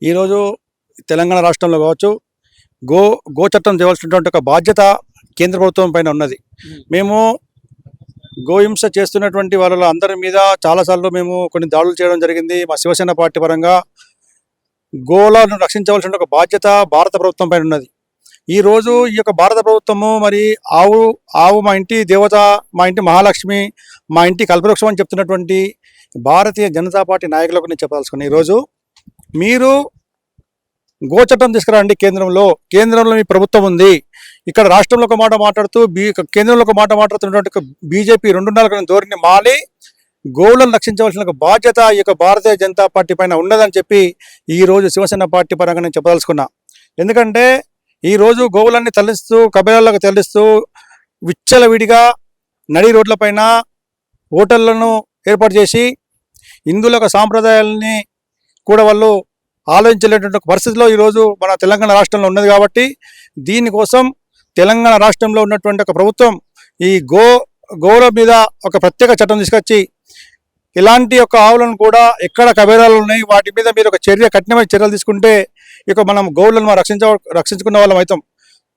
ఈరోజు తెలంగాణ రాష్ట్రంలో కావచ్చు గో గో చట్టం చేయవలసినటువంటి ఒక బాధ్యత కేంద్ర ప్రభుత్వం పైన ఉన్నది. మేము గోహింస చేస్తున్నటువంటి వాళ్ళ అందరి మీద చాలాసార్లు మేము కొన్ని దాడులు చేయడం జరిగింది. మా శివసేన పార్టీ పరంగా గోలను రక్షించవలసిన ఒక బాధ్యత భారత ప్రభుత్వం పైన ఉన్నది. ఈరోజు ఈ యొక్క భారత ప్రభుత్వము మరి ఆవు మా ఇంటి దేవత, మా ఇంటి మహాలక్ష్మి, మా ఇంటి కల్పవృక్షం అని చెప్తున్నటువంటి భారతీయ జనతా పార్టీ నాయకులకు నేను చెప్పదలుచుకున్నాను. ఈరోజు మీరు గోచట్టం తీసుకురండి. కేంద్రంలో మీ ప్రభుత్వం ఉంది. ఇక్కడ రాష్ట్రంలో ఒక మాట మాట్లాడుతూ కేంద్రంలో ఒక మాట మాట్లాడుతున్నటువంటి బీజేపీ 2.5 ధోరణి మాలి గోవులను రక్షించవలసిన ఒక బాధ్యత ఈ యొక్క భారతీయ జనతా పార్టీ పైన ఉన్నదని చెప్పి ఈరోజు శివసేన పార్టీ పరంగా నేను చెప్పదలుచుకున్నా. ఎందుకంటే ఈరోజు గోవులన్నీ తరలిస్తూ కబేరాలకు తరలిస్తూ విచ్చలవిడిగా నడి రోడ్లపైన హోటళ్లను ఏర్పాటు చేసి హిందువుల యొక్క సాంప్రదాయాలని కూడా వాళ్ళు ఆలోచించలేటువంటి పరిస్థితిలో ఈరోజు మన తెలంగాణ రాష్ట్రంలో ఉన్నది. కాబట్టి దీనికోసం తెలంగాణ రాష్ట్రంలో ఉన్నటువంటి ఒక ప్రభుత్వం ఈ గోవుల మీద ఒక ప్రత్యేక చట్టం తీసుకొచ్చి ఇలాంటి యొక్క ఆవులను కూడా ఎక్కడ కబేరాలు ఉన్నాయి వాటి మీద మీరు ఒక కఠినమైన చర్యలు తీసుకుంటే ఇక మనం గోవులను రక్షించుకున్న వాళ్ళం అవుతాం.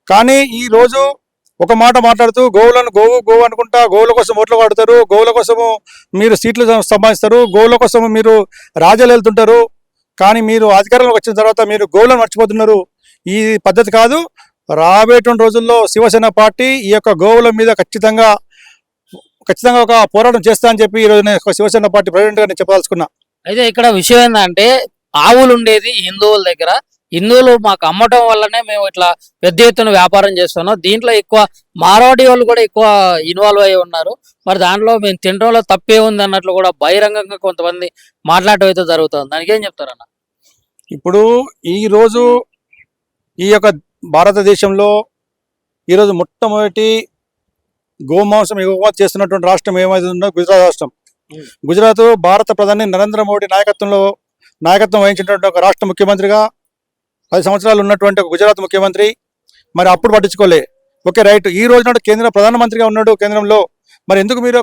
కానీ ఈరోజు ఒక మాట మాట్లాడుతూ గోవులను గోవు అనుకుంటా గోవుల కోసం ఓట్లు వాడుతారు, గోవుల కోసము మీరు సీట్లు సంపాదిస్తారు, గోవుల కోసము మీరు రాజ్యాలు వెళ్తుంటారు. కానీ మీరు అధికారంలోకి వచ్చిన తర్వాత మీరు గోవులను మర్చిపోతున్నారు. ఈ పద్ధతి కాదు. రాబోయేటువంటి రోజుల్లో శివసేన పార్టీ ఈ యొక్క గోవుల మీద ఖచ్చితంగా ఒక పోరాటం చేస్తా అని చెప్పి ఈరోజు నేను శివసేన పార్టీ ప్రెసిడెంట్గా నేను చెప్పదలుచుకున్నా. అయితే ఇక్కడ విషయం ఏంటంటే ఆవులు ఉండేది హిందువుల దగ్గర. హిందువులు మాకు అమ్మటం వల్లనే మేము ఇట్లా పెద్ద ఎత్తున వ్యాపారం చేస్తున్నాం. దీంట్లో ఎక్కువ మారవాడి వాళ్ళు కూడా ఎక్కువ ఇన్వాల్వ్ అయి ఉన్నారు. మరి దాంట్లో మేము తినడంలో తప్పే ఉంది అన్నట్లు కూడా బహిరంగంగా కొంతమంది మాట్లాడటం అయితే జరుగుతుంది. దానికి ఏం చెప్తారన్న? ఇప్పుడు ఈరోజు ఈ యొక్క భారతదేశంలో ఈరోజు మొట్టమొదటి గోమాంసం ఎగుమతి చేస్తున్నటువంటి రాష్ట్రం ఏమైతే ఉందో గుజరాత్ రాష్ట్రం. గుజరాత్ భారత ప్రధాని నరేంద్ర మోడీ నాయకత్వం వహించినటువంటి ఒక రాష్ట్ర ముఖ్యమంత్రిగా 10 సంవత్సరాలు ఉన్నటువంటి ఒక గుజరాత్ ముఖ్యమంత్రి మరి అప్పుడు పట్టించుకోలే. ఓకే రైట్, ఈ రోజు నాడు కేంద్ర ప్రధానమంత్రిగా ఉన్నాడు కేంద్రంలో. మరి ఎందుకు మీరు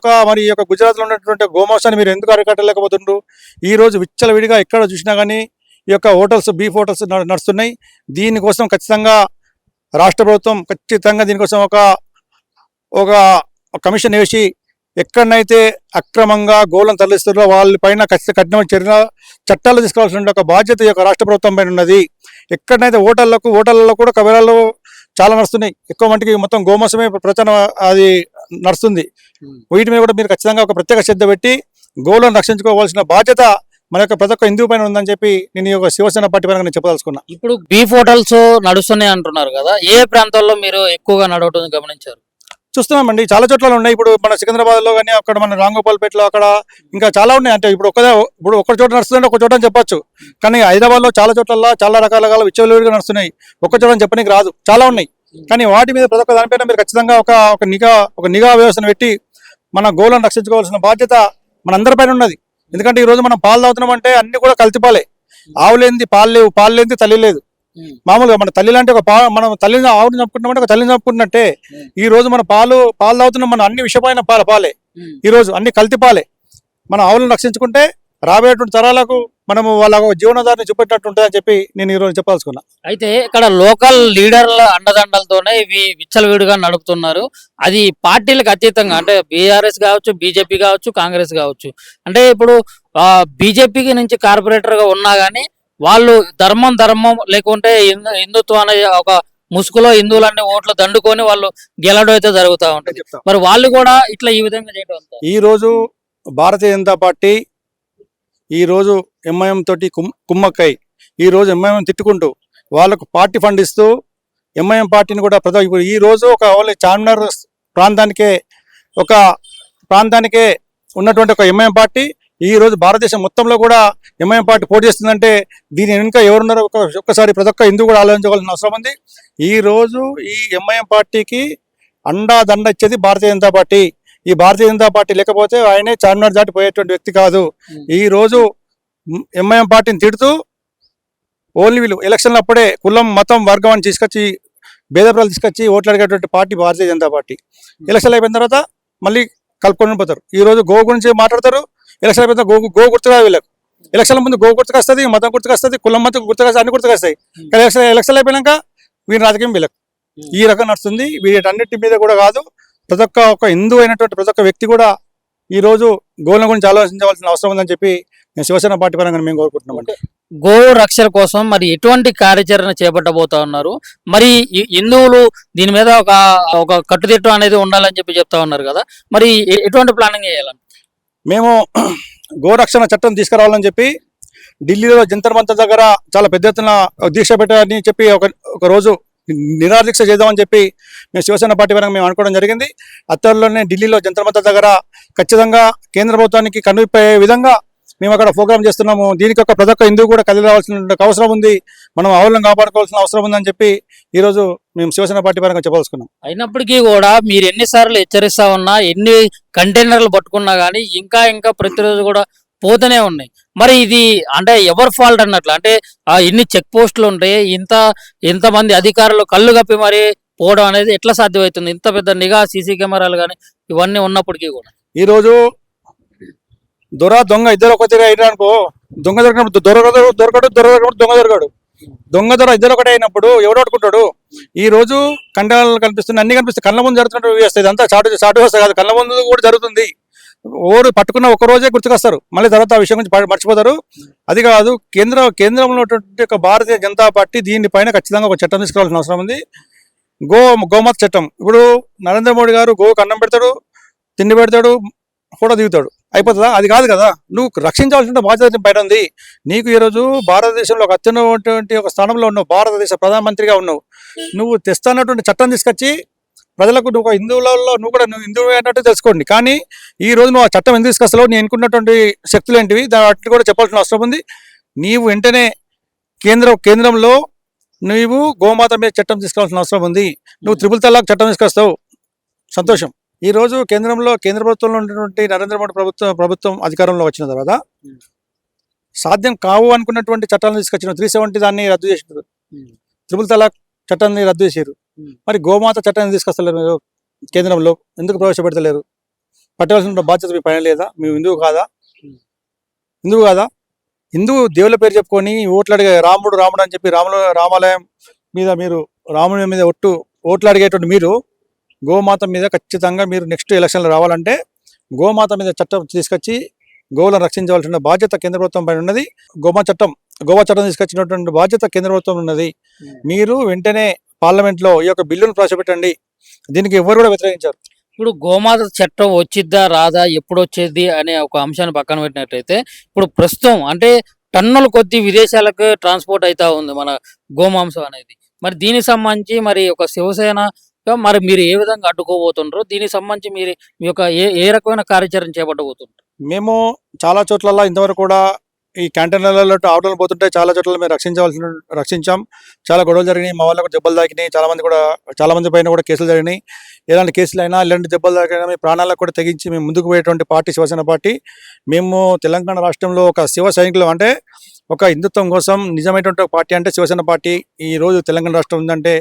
ఈ యొక్క గుజరాత్లో ఉన్నటువంటి గోమాంసాన్ని మీరు ఎందుకు అరికట్టలేకపోతుండ్రు? ఈ రోజు విచ్చలవిడిగా ఎక్కడ చూసినా కానీ ఈ యొక్క బీఫ్ హోటల్స్ నడుస్తున్నాయి. దీనికోసం ఖచ్చితంగా రాష్ట్ర ప్రభుత్వం దీనికోసం ఒక కమిషన్ వేసి ఎక్కడనైతే అక్రమంగా గోవులను తరలిస్తున్నారో వాళ్ళపైన కఠినమైన చట్టాలు తీసుకోవాల్సిన ఒక బాధ్యత ఈ యొక్క రాష్ట్ర ప్రభుత్వం పైన ఉన్నది. ఎక్కడనైతే హోటళ్లలో కూడా కబేరాలు చాలా నడుస్తున్నాయి. ఎక్కువ మటుకి మొత్తం గోమాంసమే ప్రచారం అది నడుస్తుంది. వీటి మీద కూడా మీరు ఖచ్చితంగా ఒక ప్రత్యేక శ్రద్ధ పెట్టి గోవులను రక్షించుకోవాల్సిన బాధ్యత మన యొక్క ప్రతి ఒక్క హిందూ పైన ఉందని చెప్పి నేను ఈ యొక్క శివసేన పార్టీ పరంగా నేను చెప్పదలుచుకున్నా. ఇప్పుడు బీఫ్ హోటల్స్ నడుస్తున్నాయి అంటున్నారు కదా, ఏ ప్రాంతాల్లో మీరు ఎక్కువగా నడవటం గమనించారు? చూస్తున్నామండి, చాలా చోట్ల ఉన్నాయి. ఇప్పుడు మన సికింద్రాబాద్లో కానీ అక్కడ మన రాంగోపాల్పేటలో అక్కడ ఇంకా చాలా ఉన్నాయి. అంటే ఇప్పుడు ఒక చోట నడుస్తుందంటే ఒక చోట చెప్పొచ్చు. కానీ హైదరాబాద్లో చాలా చోట్ల చాలా రకాలుగా విచ్చలవిడిగా నడుస్తున్నాయి. ఒక్క చోట చెప్పడానికి రాదు, చాలా ఉన్నాయి. కానీ వాటి మీద ప్రతి ఒక్క దానిపైన మీరు ఖచ్చితంగా ఒక నిఘా వ్యవస్థను పెట్టి మన గోవులను రక్షించుకోవాల్సిన బాధ్యత మన అందరిపైన ఉన్నది. ఎందుకంటే ఈ రోజు మనం పాలు తాగుతున్నాం అంటే అన్ని కూడా కల్తీపాలే. ఆవు లేనిది పాలు లేవు, పాలు లేనిది తల్లి లేదు. మామూలుగా మన తల్లి లాంటి మనం తల్లిని ఆవుని చంపుకుంటున్నామంటే ఒక తల్లిని చంపుకుంటున్నట్టే ఈ రోజు మన పాలు తాగుతున్నాం. మన అన్ని విషమైన పాలే ఈ రోజు అన్ని కల్తీపాలే. మన ఆవులను రక్షించుకుంటే రాబోయేటువంటి తరాలకు మనము వాళ్ళ జీవనాధారాన్ని చూపెట్టినట్టు ఉంటుందని చెప్పి నేను ఈరోజు చెప్పాల్సుకున్నా. అయితే ఇక్కడ లోకల్ లీడర్ల అండదండలతోనే ఇవి విచ్చలవిడిగా నడుపుతున్నారు. అది పార్టీలకు అతీతంగా, అంటే బీఆర్ఎస్ కావచ్చు, బీజేపీ కావచ్చు, కాంగ్రెస్ కావచ్చు. అంటే ఇప్పుడు బీజేపీకి నుంచి కార్పొరేటర్ గా ఉన్నా గానీ వాళ్ళు ధర్మం లేకుంటే హిందుత్వం అనే ఒక ముసుగులో హిందువులన్నీ ఓట్లు దండుకొని వాళ్ళు గెలవడం అయితే జరుగుతూ ఉంటుంది. మరి వాళ్ళు కూడా ఇట్లా ఈ విధంగా చేయడం. ఈ రోజు భారతీయ జనతా పార్టీ ఈ రోజు ఎంఐఎం తోటి కుమ్మక్కై ఈ రోజు ఎంఐఎం తిట్టుకుంటూ వాళ్ళకు పార్టీ ఫండ్ ఇస్తూ ఎంఐఎం పార్టీని కూడా ఈ రోజు ఓన్లీ చార్మినార్ ప్రాంతానికే ఉన్నటువంటి ఒక ఎంఐఎం పార్టీ ఈ రోజు భారతదేశం మొత్తంలో కూడా ఎంఐఎం పార్టీ పోటీ చేస్తుందంటే దీని వెనుక ఎవరున్నారో ఒక్కసారి ప్రతి ఒక్క హిందూ కూడా ఆలోచించవలసిన అవసరం ఉంది. ఈ రోజు ఈ ఎంఐఎం పార్టీకి దండ ఇచ్చేది భారతీయ జనతా పార్టీ. ఈ భారతీయ జనతా పార్టీ లేకపోతే ఆయనే చార్మినార్ దాటి పోయేటువంటి వ్యక్తి కాదు. ఈ రోజు ఎంఐఎం పార్టీని తిడుతూ ఓన్లీ వీళ్ళు ఎలక్షన్లు అప్పుడే కులం మతం వర్గం అని తీసుకొచ్చి భేదప్రాలు తీసుకొచ్చి ఓట్లు అడిగేటువంటి పార్టీ భారతీయ జనతా పార్టీ. ఎలక్షన్లు అయిపోయిన తర్వాత మళ్ళీ కలుపుకొని పోతారు. ఈ రోజు గో గురించి మాట్లాడతారు, ఎలక్షన్ అయిపోయిన గో గుర్తురాదు వీళ్ళకు. ఎలక్షన్ల ముందు గో గుర్తుకొస్తుంది, మతం గుర్తుకొస్తుంది, కులం మతం గుర్తుకొస్తుంది, అన్ని గుర్తుకొస్తాయి. కానీ ఎలక్షన్ అయిపోయినాక వీరి రాజకీయం వీళ్ళకు ఈ రకం నడుస్తుంది. వీటన్నిటి మీద కూడా కాదు, ప్రతి ఒక్క హిందూ అయినటువంటి ప్రతి ఒక్క వ్యక్తి కూడా ఈ రోజు గోవుల గురించి ఆలోచించవలసిన అవసరం ఉందని చెప్పి మేము శివసేన పార్టీ పరంగా మేము కోరుకుంటున్నామండి. గో రక్షణ కోసం మరి ఎటువంటి కార్యాచరణ చేపట్టబోతా ఉన్నారు? మరి హిందువులు దీని మీద ఒక కట్టుదిట్టం అనేది ఉండాలని చెప్పి చెప్తా ఉన్నారు కదా, మరి ఎటువంటి ప్లానింగ్ చేయాలని? మేము గోరక్షణ చట్టం తీసుకురావాలని చెప్పి ఢిల్లీలో జంతర్ మంతర్ దగ్గర చాలా పెద్ద ఎత్తున దీక్ష పెట్టాలని చెప్పి ఒక రోజు నిరాదీక్ష చేద్దామని చెప్పి మేము శివసేన పార్టీ పరంగా మేము అనుకోవడం జరిగింది. అత్తర్లోనే ఢిల్లీలో జంతర్ మంతర్ దగ్గర ఖచ్చితంగా కేంద్ర ప్రభుత్వానికి కనువిప్పే విధంగా మేము అక్కడ ప్రోగ్రామ్ చేస్తున్నాము. దీనికి ఒక ప్రతి ఒక్క హిందూ కూడా కదిలి రావాల్సిన అవసరం ఉంది, మనం ఆవులను కాపాడుకోవాల్సిన అవసరం ఉందని చెప్పి ఈరోజు మేము శివసేన పార్టీ పరంగా చెప్పదలుచుకున్నాం. అయినప్పటికీ కూడా మీరు ఎన్నిసార్లు హెచ్చరిస్తా ఉన్నా, ఎన్ని కంటైనర్లు పట్టుకున్నా కానీ ఇంకా ప్రతిరోజు కూడా పోతూనే ఉన్నాయి. మరి ఇది అంటే ఎవరు ఫాల్ట్ అన్నట్లు? అంటే ఇన్ని చెక్ పోస్టులు ఉంటాయి, ఇంతమంది అధికారులు కళ్ళు కప్పి మరి పోవడం అనేది ఎట్లా సాధ్యమవుతుంది? ఇంత పెద్ద నిఘా సీసీ కెమెరాలు కానీ ఇవన్నీ ఉన్నప్పటికీ కూడా ఈరోజు దొంగ ఇద్దరు ఒక తిరిగి అయినప్పుడు దొంగ దొరికినప్పుడు దొరకడు. దొంగ ఇద్దరు ఒకటే అయినప్పుడు ఎవడు పట్టుకుంటాడు? ఈ రోజు కండాలు కనిపిస్తున్నాయి, అన్ని కనిపిస్తాయి, కళ్ళ ముందు జరుగుతున్నట్టు చేస్తుంది. అంతా చాటు వస్తుంది కాదు, కళ్ళ ముందు కూడా జరుగుతుంది. ఓడు పట్టుకున్న ఒక రోజే గుర్తుకొస్తారు, మళ్ళీ తర్వాత ఆ విషయం గురించి మర్చిపోతారు. అది కాదు, కేంద్రంలో ఉన్నటువంటి ఒక భారతీయ జనతా పార్టీ దీనిపైన ఖచ్చితంగా ఒక చట్టం తీసుకురావాల్సిన అవసరం ఉంది. గోమాత చట్టం. ఇప్పుడు నరేంద్ర మోడీ గారు గోవుకు అన్నం పెడతాడు, తిండి పెడతాడు, ఫోటో దిగుతాడు, అయిపోతుందా? అది కాదు కదా, నువ్వు రక్షించాల్సిన బాధ్యత పైన ఉంది. నీకు ఈరోజు భారతదేశంలో ఒక అత్యున్నటువంటి ఒక స్థానంలో ఉన్నావు, భారతదేశ ప్రధానమంత్రిగా ఉన్నావు. నువ్వు తెస్తానటువంటి చట్టం తీసుకొచ్చి ప్రజలకు నువ్వు ఒక హిందువులలో నువ్వు హిందువు అన్నట్టు తెలుసుకోండి. కానీ ఈ రోజు నువ్వు ఆ చట్టం ఎందుకు తీసుకొస్తావు, నీ ఎన్నుకున్నటువంటి శక్తులు ఏంటివి, దాన్ని కూడా చెప్పాల్సిన అవసరం ఉంది. నీవు వెంటనే కేంద్రంలో నువ్వు గోమాత మీద చట్టం తీసుకోవాల్సిన అవసరం ఉంది. నువ్వు త్రిపుల్ తలాక్ చట్టం తీసుకొస్తావు, సంతోషం. ఈ రోజు కేంద్ర ప్రభుత్వంలో ఉన్నటువంటి నరేంద్ర మోడీ ప్రభుత్వం అధికారంలో వచ్చిన తర్వాత సాధ్యం కావు అనుకున్నటువంటి చట్టాలను తీసుకొచ్చిన 370 దాన్ని రద్దు చేసినారు, త్రిపుల్ తలాక్ చట్టాన్ని రద్దు చేశారు. మరి గోమాత చట్టాన్ని తీసుకొస్తలేరు మీరు కేంద్రంలో, ఎందుకు ప్రవేశపెడతలేరు? పట్టవలసిన బాధ్యత మీ పైన లేదా? మేము హిందువు కాదా? హిందువు దేవుల పేరు చెప్పుకొని ఓట్లు అడిగే రాముడు అని చెప్పి రామాలయం మీద మీరు రాముడి మీద ఓట్లు అడిగేటువంటి మీరు గోమాత మీద ఖచ్చితంగా మీరు నెక్స్ట్ ఎలక్షన్లు రావాలంటే గోమాత మీద చట్టం తీసుకొచ్చి గోవులను రక్షించవలసిన బాధ్యత కేంద్ర ప్రభుత్వం పైన ఉన్నది. గోవా చట్టం తీసుకొచ్చినటువంటి బాధ్యత కేంద్ర ప్రభుత్వం ఉన్నది. మీరు వెంటనే పార్లమెంట్లో ఈ యొక్క బిల్లును ప్రవేశపెట్టండి. దీనికి ఎవరు కూడా వ్యతిరేకించారు. ఇప్పుడు గోమాత చట్టం వచ్చిద్దా రాదా, ఎప్పుడు వచ్చేది అనే ఒక అంశాన్ని పక్కన పెట్టినట్టయితే ఇప్పుడు ప్రస్తుతం అంటే టన్నుల కొద్ది విదేశాలకు ట్రాన్స్పోర్ట్ అవుతా ఉంది మన గోమాంసం అనేది. మరి దీనికి సంబంధించి మరి ఒక శివసేన మరి మీరు ఏ విధంగా అడ్డుకోబోతుండ్రో, దీనికి సంబంధించి మీరు మీ యొక్క ఏ రకమైన కార్యాచరణ చేపట్టబోతుంటారు? మేము చాలా చోట్ల ఇంతవరకు కూడా ఈ క్యాంటీన్లలో ఆటోలు పోతుంటే చాలా చోట్ల మేము రక్షించాం. చాలా గొడవలు జరిగినాయి, మా వాళ్ళకు దెబ్బలు తాకినాయి, చాలా మంది పైన కూడా కేసులు జరిగినాయి. ఎలాంటి కేసులు అయినా ఎలాంటి దెబ్బలు తాకినా మీ ప్రాణాలకు కూడా తెగించి మేము ముందుకు పోయేటువంటి పార్టీ శివసేన పార్టీ. మేము తెలంగాణ రాష్ట్రంలో ఒక శివ సైనికులు, అంటే ఒక హిందుత్వం కోసం నిజమైనటువంటి పార్టీ అంటే శివసేన పార్టీ. ఈ రోజు తెలంగాణ రాష్ట్రం ఉందంటే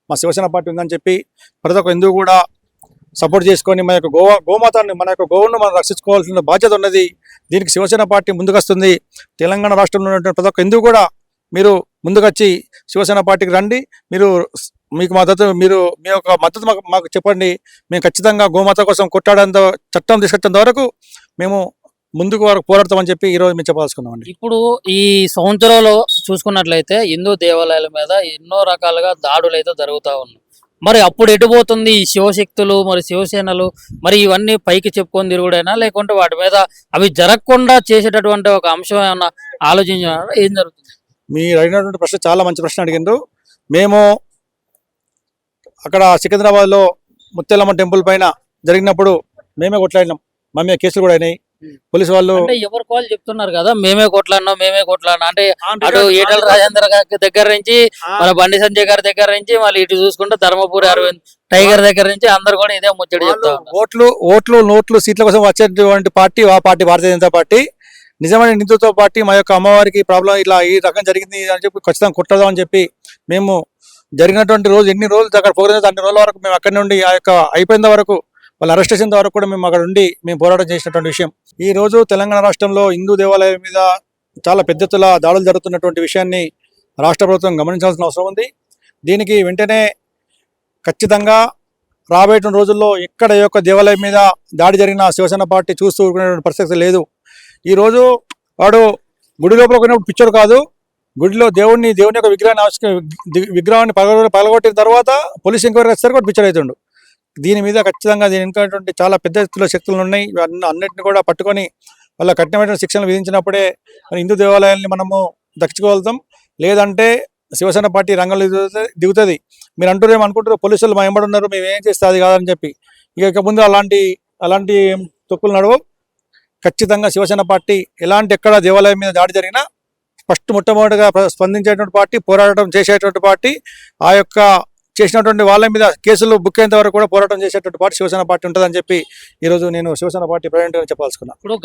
మా శివసేన పార్టీ ఉందని చెప్పి ప్రతి ఒక్క హిందువు కూడా సపోర్ట్ చేసుకొని మన యొక్క గోమాతాన్ని, మన యొక్క గోవును మనం రక్షించుకోవాల్సిన బాధ్యత ఉన్నది. దీనికి శివసేన పార్టీ ముందుకొస్తుంది. తెలంగాణ రాష్ట్రంలో ఉన్నటువంటి ప్రతి ఒక్క హిందువు కూడా మీరు ముందుకొచ్చి శివసేన పార్టీకి రండి. మీకు మీ యొక్క మద్దతు మాకు చెప్పండి. మేము ఖచ్చితంగా గోమాత కోసం కొట్టాడేంత చట్టం తీసుకొచ్చేంత వరకు మేము ముందుకు పోరాడతామని చెప్పి ఈరోజు మేము చెప్పాల్సుకున్నామండి. ఇప్పుడు ఈ సంవత్సరంలో చూసుకున్నట్లయితే హిందూ దేవాలయాల మీద ఎన్నో రకాలుగా దాడులు అయితే జరుగుతూ ఉన్నాయి. మరి అప్పుడు ఎటుపోతుంది ఈ శివశక్తులు, మరి శివసేనలు, మరి ఇవన్నీ పైకి చెప్పుకొని తిరుగుడైనా, లేకుంటే వాటి మీద అవి జరగకుండా చేసేటటువంటి ఒక అంశం ఏమన్నా ఆలోచించారా? ఏం జరుగుతుంది? మీరు అడిగినటువంటి ప్రశ్న చాలా మంచి ప్రశ్న అడిగిండ్రు. మేము అక్కడ సికింద్రాబాద్లో ముత్యాలమ్మ టెంపుల్ పైన జరిగినప్పుడు మేమే కొట్లాడినాం, మా మీద కేసులు కూడా అయినాయి. పోలీసు వాళ్ళు అంటే ఎవరు కాల్ చెప్తున్నారు కదా, మేమే కొట్లాడినా అంటే అటు ఈటల రాజేందర్ గారి దగ్గర నుంచి, మన బండి సంజయ్ గారి దగ్గర నుంచి, మళ్ళీ ఇటు చూసుకుంటే ధర్మపురి అరవింద్ టైగర్ దగ్గర నుంచి అందరు కూడా ఇదే ముచ్చట చెప్తారు. ఓట్లు సీట్ల కోసం వచ్చేటువంటి పార్టీ ఆ పార్టీ భారతీయ జనతా పార్టీ. నిజమైన హిందుత్వ పార్టీ. మా యొక్క అమ్మవారికి ప్రాబ్లం ఇలా ఈ రకం జరిగింది అని చెప్పి ఖచ్చితంగా కొట్టదాం అని చెప్పి మేము జరిగినటువంటి రోజు ఎన్ని రోజులు అక్కడ ప్రోగ్రామ్ అన్ని రోజుల వరకు మేము అక్కడి నుండి ఆ యొక్క అయిపోయిన వరకు వాళ్ళు అరెస్ట్ చేసేంత వరకు కూడా మేము అక్కడ ఉండి మేము పోరాటం చేసినటువంటి విషయం. ఈ రోజు తెలంగాణ రాష్ట్రంలో హిందూ దేవాలయాల మీద చాలా పెద్ద ఎత్తున దాడులు జరుగుతున్నటువంటి విషయాన్ని రాష్ట్ర ప్రభుత్వం గమనించాల్సిన అవసరం ఉంది. దీనికి వెంటనే ఖచ్చితంగా రాబోయే రోజుల్లో ఎక్కడ ఏ ఒక్క దేవాలయం మీద దాడి జరిగిన శివసేన పార్టీ చూస్తూ ఊరుకునేటువంటి పరిస్థితి లేదు. ఈరోజు వాడు గుడి లోపల పోయినప్పుడు పిక్చర్ కాదు, గుడిలో దేవుని యొక్క విగ్రహాన్ని పగలగొట్టిన తర్వాత పోలీస్ ఎంక్వైరీ వచ్చేసరికి కూడా పిక్చర్ అవుతుండు. దీని మీద ఖచ్చితంగా దీని వెనుకటువంటి చాలా పెద్ద ఎత్తులో శక్తులు ఉన్నాయి. అన్నింటిని కూడా పట్టుకొని వాళ్ళ కఠినమైన శిక్షలు విధించినప్పుడే మన హిందూ దేవాలయాల్ని మనము దక్కించుకోగలుగుతాం. లేదంటే శివసేన పార్టీ రంగంలో దిగుతుంది. మీరు అంటారు అనుకుంటారు పోలీసులు మా ఎంబడి ఉన్నారు, మేము ఏం చేస్తే అది కాదని చెప్పి. ఇక ముందు అలాంటి తొక్కులు నడవు. ఖచ్చితంగా శివసేన పార్టీ ఎక్కడ దేవాలయం మీద దాడి జరిగినా ఫస్ట్ మొట్టమొదటిగా స్పందించేటువంటి పార్టీ, పోరాటం చేసేటువంటి పార్టీ, ఆ యొక్క చేసినటువంటి వాళ్ళ మీద కేసులు బుక్ అయ్యేంత వరకు కూడా పోరాటం చేసేటువంటి పార్టీ శివసేన పార్టీ ఉంటుందని చెప్పి ఈరోజు నేను శివసేన పార్టీ ప్రెసిడెంట్గా చెప్పాల్సుకున్నా. ఇప్పుడు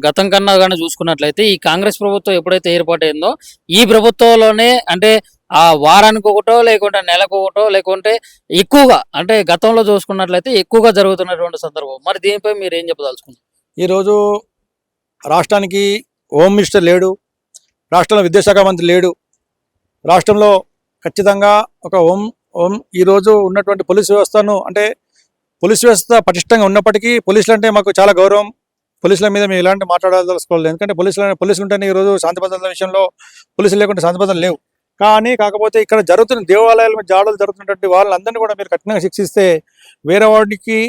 గతం కన్నా కానీ చూసుకున్నట్లయితే ఈ కాంగ్రెస్ ప్రభుత్వం ఎప్పుడైతే ఏర్పాటైందో ఈ ప్రభుత్వంలోనే అంటే ఆ వారానికి ఒకటో లేకుంటే నెలకు ఒకటో లేకుంటే ఎక్కువగా అంటే గతంలో చూసుకున్నట్లయితే ఎక్కువగా జరుగుతున్నటువంటి సందర్భం. మరి దీనిపై మీరు ఏం చెప్పదలుచుకున్నారు? ఈరోజు రాష్ట్రానికి హోమ్ మినిస్టర్ లేడు, రాష్ట్రంలో విద్యాశాఖ మంత్రి లేడు. రాష్ట్రంలో ఖచ్చితంగా ఒక ఈరోజు ఉన్నటువంటి పోలీస్ వ్యవస్థను అంటే పోలీస్ వ్యవస్థ పటిష్టంగా ఉన్నప్పటికీ పోలీసులు అంటే మాకు చాలా గౌరవం. పోలీసుల మీద మేము ఎలాంటి మాట్లాడాల్సుకోలేదు. ఎందుకంటే పోలీసులు ఉంటేనే ఈరోజు శాంతి భద్రతల విషయంలో పోలీసులు లేకుంటే శాంతి భద్రతలు లేవు. కాకపోతే ఇక్కడ జరుగుతున్న దేవాలయాల మీద జాడలు జరుగుతున్నటువంటి వాళ్ళందరినీ కూడా మీరు కఠినంగా శిక్షిస్తే వేరే వాడికి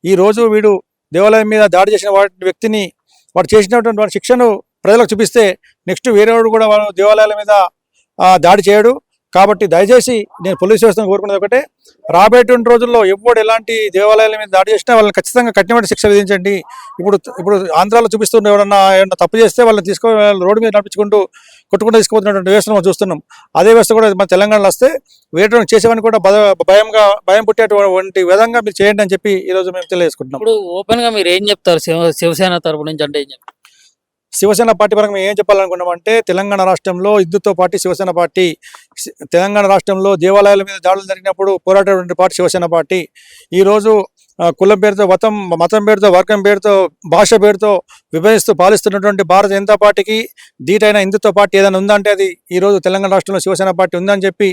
ఈరోజు వీడు దేవాలయం మీద దాడి చేసిన వ్యక్తిని వాడు చేసినటువంటి వాడి శిక్షను ప్రజలకు చూపిస్తే నెక్స్ట్ వేరే వాడు కూడా వాడు దేవాలయాల మీద దాడి చేయడు. కాబట్టి దయచేసి నేను పోలీస్ వ్యవస్థను కోరుకునేది ఒకటే, రాబోయేటువంటి రోజుల్లో ఎప్పుడు ఎలాంటి దేవాలయాల మీద దాడి చేసినా వాళ్ళని ఖచ్చితంగా కఠినమైన శిక్ష విధించండి. ఇప్పుడు ఆంధ్రాలో చూపిస్తున్న ఏమన్నా తప్పు చేస్తే వాళ్ళని రోడ్డు మీద నడిపించుకుంటూ కొట్టుకుంటూ తీసుకుపోతున్నటువంటి వ్యవస్థను మనం చూస్తున్నాం. అదే వ్యవస్థ కూడా మన తెలంగాణలో వస్తే వేరే చేసేవాడిని కూడా భయం పుట్టేటువంటి విధంగా మీరు చేయండి అని చెప్పి ఈరోజు మేము తెలియజేసుకుంటున్నాం. ఇప్పుడు ఓపెన్ గా మీరు ఏం చెప్తారు శివసేన తరపు నుంచి? అంటే ఏం చెప్తారు? శివసేన పార్టీ పరంగా మేము ఏం చెప్పాలనుకున్నామంటే తెలంగాణ రాష్ట్రంలో హిందుత్వ పార్టీ శివసేన పార్టీ, తెలంగాణ రాష్ట్రంలో దేవాలయాల మీద దాడులు జరిగినప్పుడు పోరాటటువంటి పార్టీ శివసేన పార్టీ. ఈరోజు కులం పేరుతో మతం పేరుతో వర్గం పేరుతో భాష పేరుతో విభజిస్తూ పాలిస్తున్నటువంటి భారతీయ జనతా పార్టీకి ధీటైన హిందుత్వ పార్టీ ఏదైనా ఉందంటే అది ఈరోజు తెలంగాణ రాష్ట్రంలో శివసేన పార్టీ ఉందని చెప్పి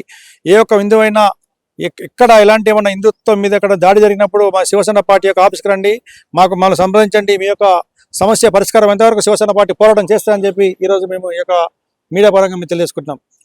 ఏ ఒక్క హిందువైనా ఎక్కడ ఎలాంటి ఏమన్నా హిందుత్వం మీద ఎక్కడ దాడి జరిగినప్పుడు మా శివసేన పార్టీ యొక్క ఆఫీస్కి రండి, మమ్మల్ని సంప్రదించండి, మీ యొక్క సమస్య పరిష్కారం ఎంతవరకు శివసేన పార్టీ పోరాటం చేస్తారని చెప్పి ఈరోజు మేము ఈ యొక్క మీడియా పరంగా మేము తెలియజేసుకుంటున్నాం.